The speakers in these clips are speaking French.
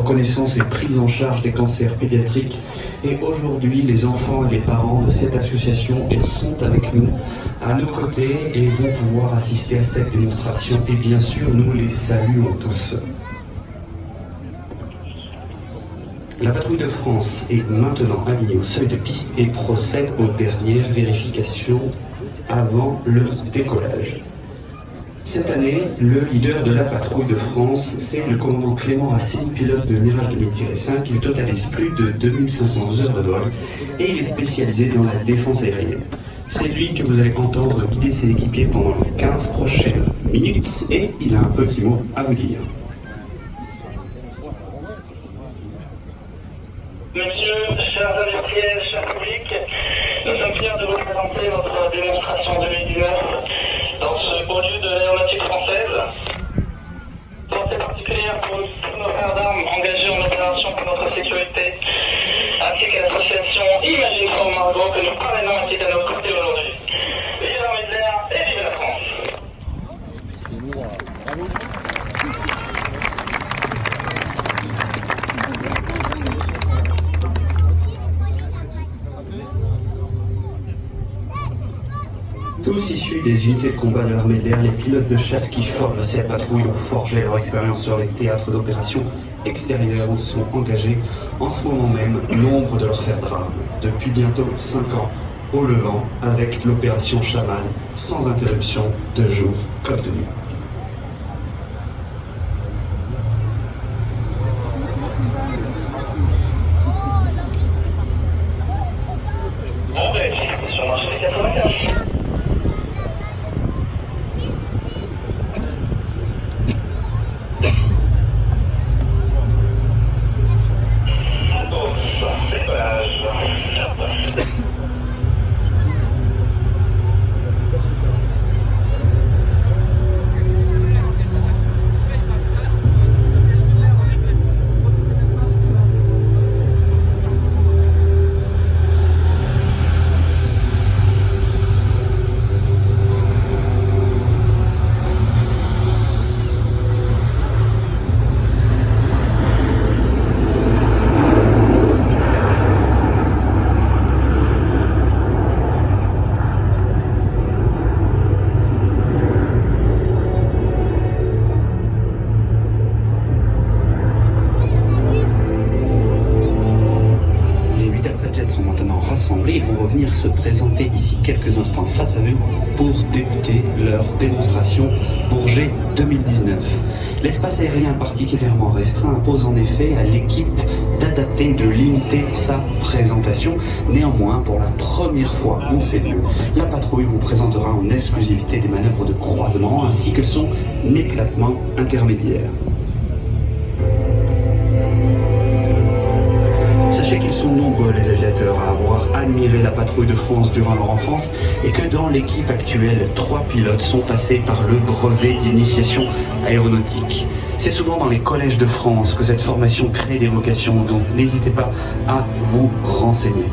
reconnaissance et prise en charge des cancers pédiatriques. Et aujourd'hui, les enfants et les parents de cette association sont avec nous, à nos côtés, et vont pouvoir assister à cette démonstration. Et bien sûr, nous les saluons tous. La patrouille de France est maintenant alignée au seuil de piste et procède aux dernières vérifications avant le décollage. Cette année, le leader de la patrouille de France, c'est le commandant Clément Racine, pilote de Mirage 2000-5. Il totalise plus de 2500 heures de vol et il est spécialisé dans la défense aérienne. C'est lui que vous allez entendre guider ses équipiers pendant les 15 prochaines minutes et il a un petit mot à vous dire. Messieurs, chers industriels, chers publics, nous sommes fiers de vous présenter notre démonstration 2019 dans ce beau lieu de l'aéronautique française. Pensée particulière pour tous nos frères d'armes engagés en opération pour notre sécurité, ainsi qu'à l'association Imagine from Margot que nous parrainons et qui est à nos côtés aujourd'hui. Vive l'armée de l'air et vive la France! Tous issus des unités de combat de l'armée de l'air, les pilotes de chasse qui forment cette patrouille ont forgé leur expérience sur les théâtres d'opérations extérieures où sont engagés en ce moment même nombre de leurs frères d'armes. Depuis bientôt 5 ans, au Levant, avec l'opération Chaman, sans interruption, de jour comme de nuit. Bon, ben, sur le marché des 95. Ils vont revenir se présenter d'ici quelques instants face à nous pour débuter leur démonstration Bourget 2019. L'espace aérien particulièrement restreint impose en effet à l'équipe d'adapter et de limiter sa présentation. Néanmoins, pour la première fois en ces lieux, la patrouille vous présentera en exclusivité des manœuvres de croisement ainsi que son éclatement intermédiaire. Sachez qu'ils sont nombreux les aviateurs à avoir admiré la patrouille de France durant leur enfance et que dans l'équipe actuelle, 3 pilotes sont passés par le brevet d'initiation aéronautique. C'est souvent dans les collèges de France que cette formation crée des vocations, donc n'hésitez pas à vous renseigner.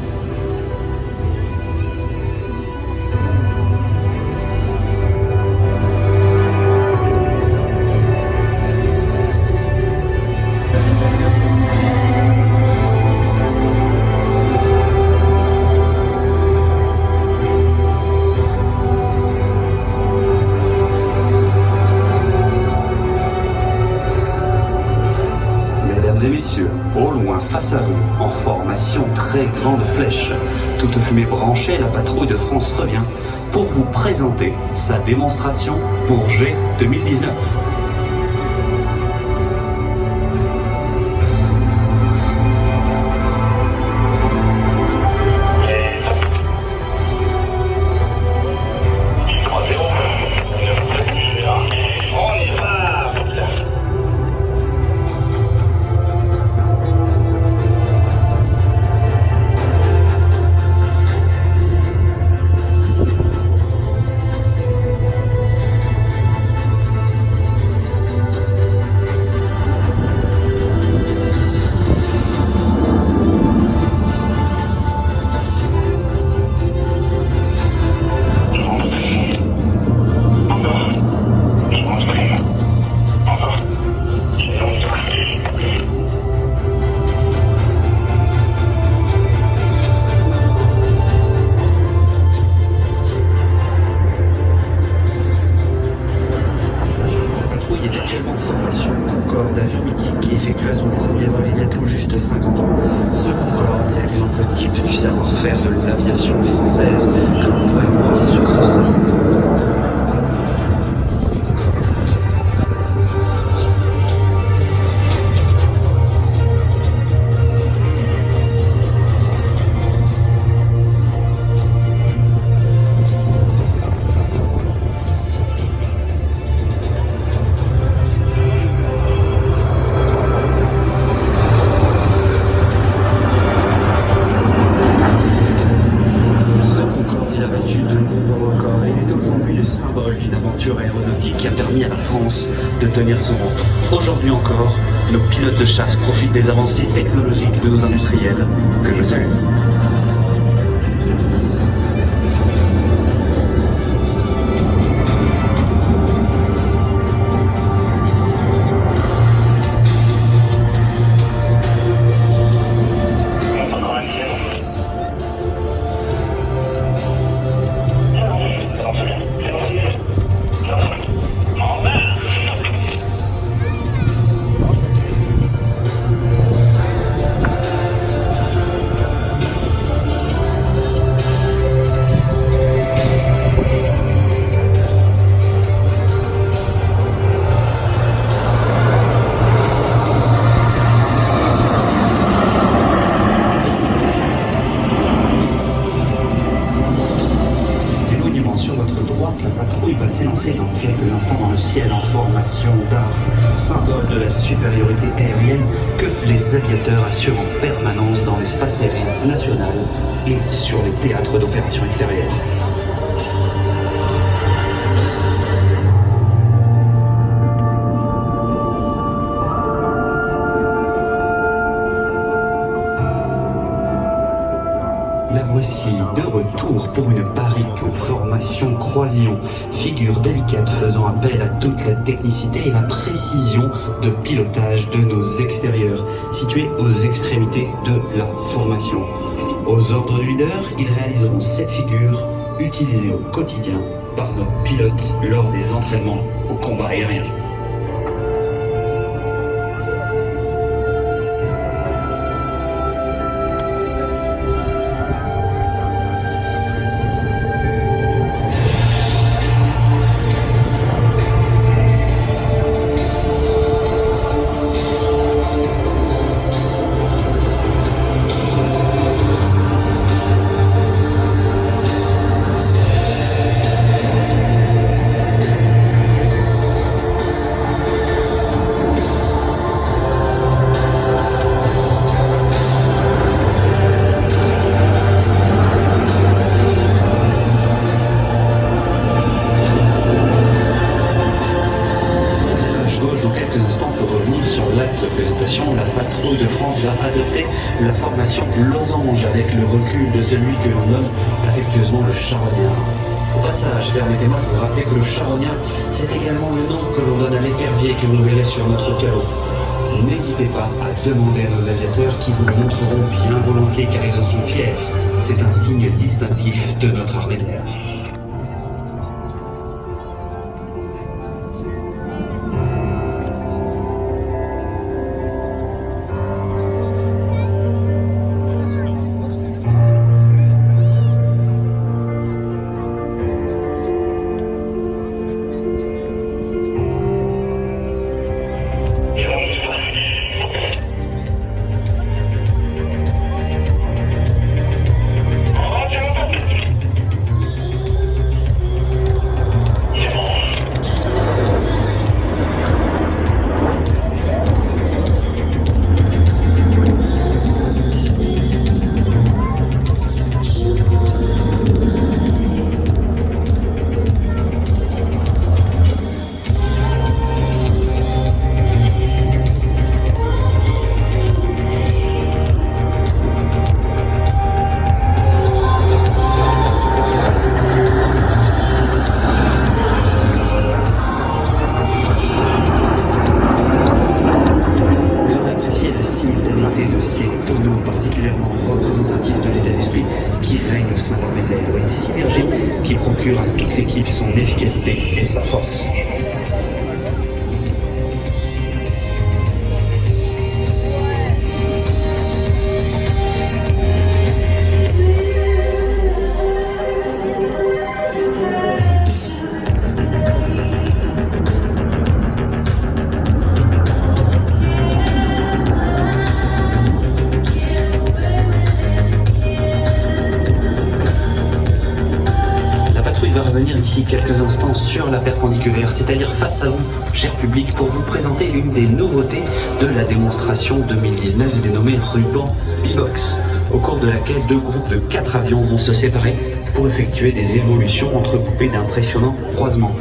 Mesdames et messieurs, au loin face à vous, en formation très grande flèche, toute fumée branchée, la patrouille de France revient pour vous présenter sa démonstration Bourget 2019. savoir-faire de l'aviation française que l'on pourrait voir sur ce salon. Aéronautique qui a permis à la France de tenir son rang. Aujourd'hui encore, nos pilotes de chasse profitent des avancées technologiques de nos industriels, que je salue. La patrouille va s'élancer dans quelques instants dans le ciel en formation d'art, symbole de la supériorité aérienne que les aviateurs assurent en permanence dans l'espace aérien national et sur les théâtres d'opérations extérieures. La voici de retour pour une barrique formation croisillon, figure délicate faisant appel à toute la technicité et la précision de pilotage de nos extérieurs, situés aux extrémités de la formation. Aux ordres du leader, ils réaliseront cette figure utilisée au quotidien par nos pilotes lors des entraînements au combat aérien. La patrouille de France va adopter la formation losange avec le recul de celui que l'on nomme affectueusement le charognard. Au passage, permettez-moi de vous rappeler que le charognard, c'est également le nom que l'on donne à l'épervier que vous verrez sur notre carreau. N'hésitez pas à demander à nos aviateurs qui vous le montreront bien volontiers car ils en sont fiers. C'est un signe distinctif de notre armée de l'air. Une synergie qui procure à toute l'équipe son efficacité et sa force. intervenir ici quelques instants sur la perpendiculaire, c'est-à-dire face à vous, cher public, pour vous présenter l'une des nouveautés de la démonstration 2019 dénommée Ruban B-Box, au cours de laquelle 2 groupes de 4 avions vont se séparer pour effectuer des évolutions entrecoupées d'impressionnants croisements.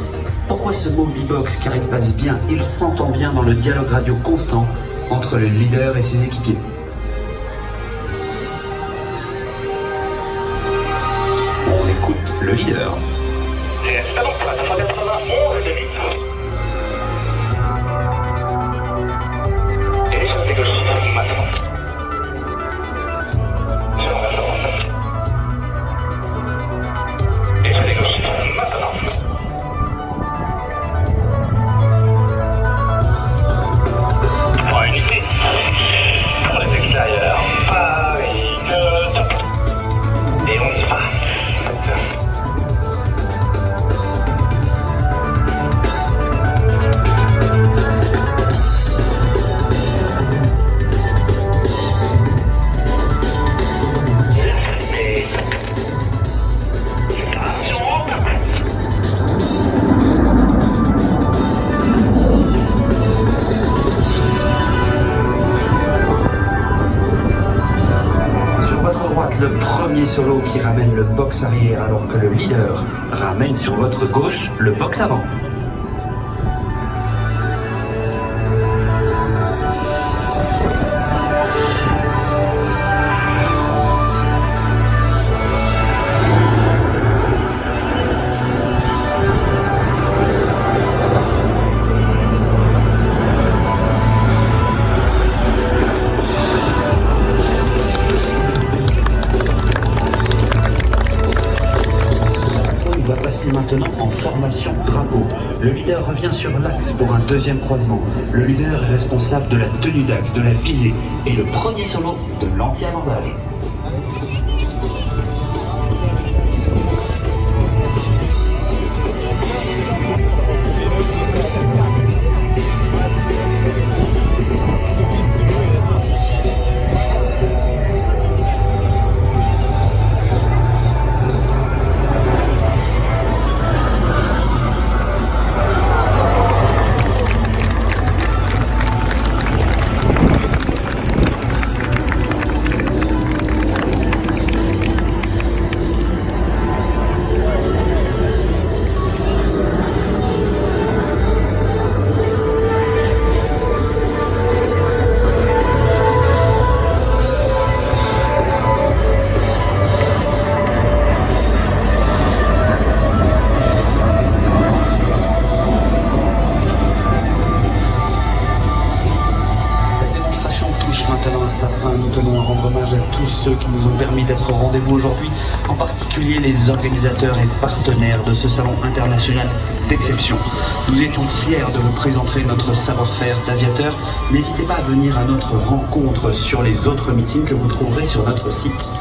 Pourquoi ce mot B-Box? Car il passe bien, il s'entend bien dans le dialogue radio constant entre le leader et ses équipiers. On écoute le leader. C'est donc pour la 991 de vite. Et sur les gauches, maintenant. Sur la 991. Et sur les gauches, maintenant. Pour unité. Pour les extérieurs. Paris, top. Et on y va. Le premier solo qui ramène le box arrière alors que le leader ramène sur votre gauche le box avant. Maintenant en formation drapeau. Le leader revient sur l'axe pour un deuxième croisement. Le leader est responsable de la tenue d'axe, de la visée et le premier solo de l'anti-abordage. Nous tenons à rendre hommage à tous ceux qui nous ont permis d'être au rendez-vous aujourd'hui, en particulier les organisateurs et partenaires de ce salon international d'exception. Nous étions fiers de vous présenter notre savoir-faire d'aviateur. N'hésitez pas à venir à notre rencontre sur les autres meetings que vous trouverez sur notre site.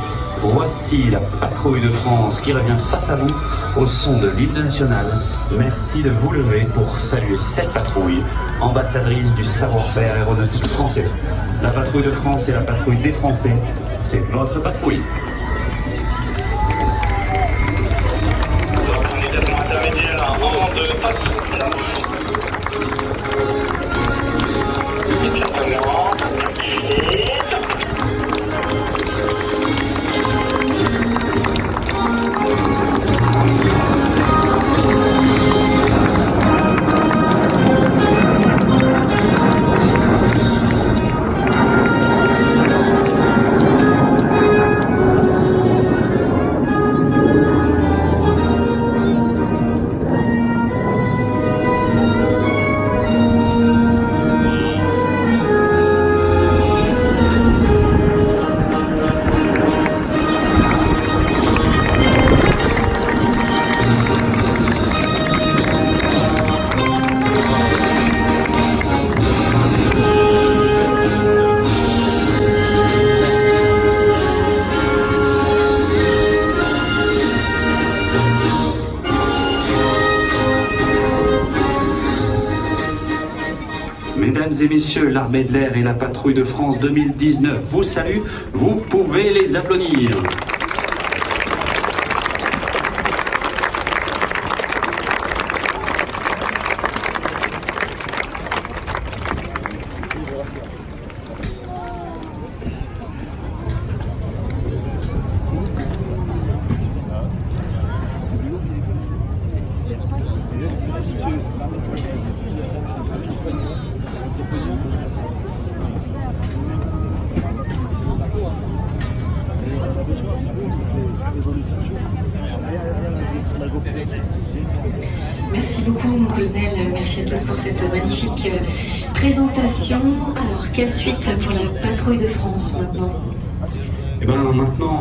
Voici la patrouille de France qui revient face à vous au son de l'hymne national. Merci de vous lever pour saluer cette patrouille, ambassadrice du savoir-faire aéronautique français. La patrouille de France est la patrouille des Français. C'est votre patrouille. Donc, immédiatement intermédiaire en 2, hop, là. Exactement. Et top. Mesdames et messieurs, l'armée de l'air et la patrouille de France 2019 vous saluent. Vous pouvez les applaudir. Merci beaucoup, mon colonel. Merci à tous pour cette magnifique présentation. Alors, quelle suite pour la patrouille de France maintenant? Et bien maintenant,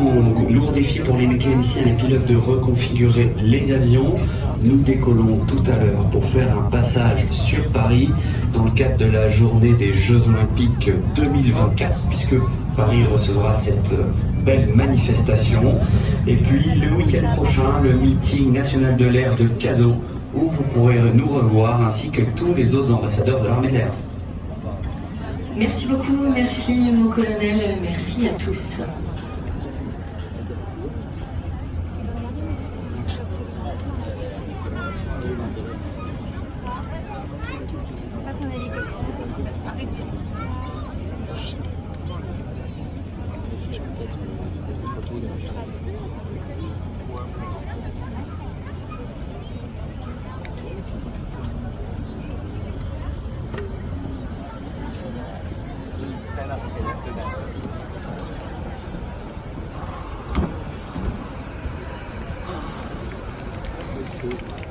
lourd défi pour les mécaniciens et les pilotes de reconfigurer les avions. Nous décollons tout à l'heure pour faire un passage sur Paris dans le cadre de la journée des Jeux Olympiques 2024, puisque Paris recevra cette belle manifestation. Et puis le week-end prochain, le meeting national de l'air de Cazaux, où vous pourrez nous revoir, ainsi que tous les autres ambassadeurs de l'armée de l'air. Merci beaucoup, merci mon colonel, merci à tous. Ça, c'est un hélicoptère. Thank you.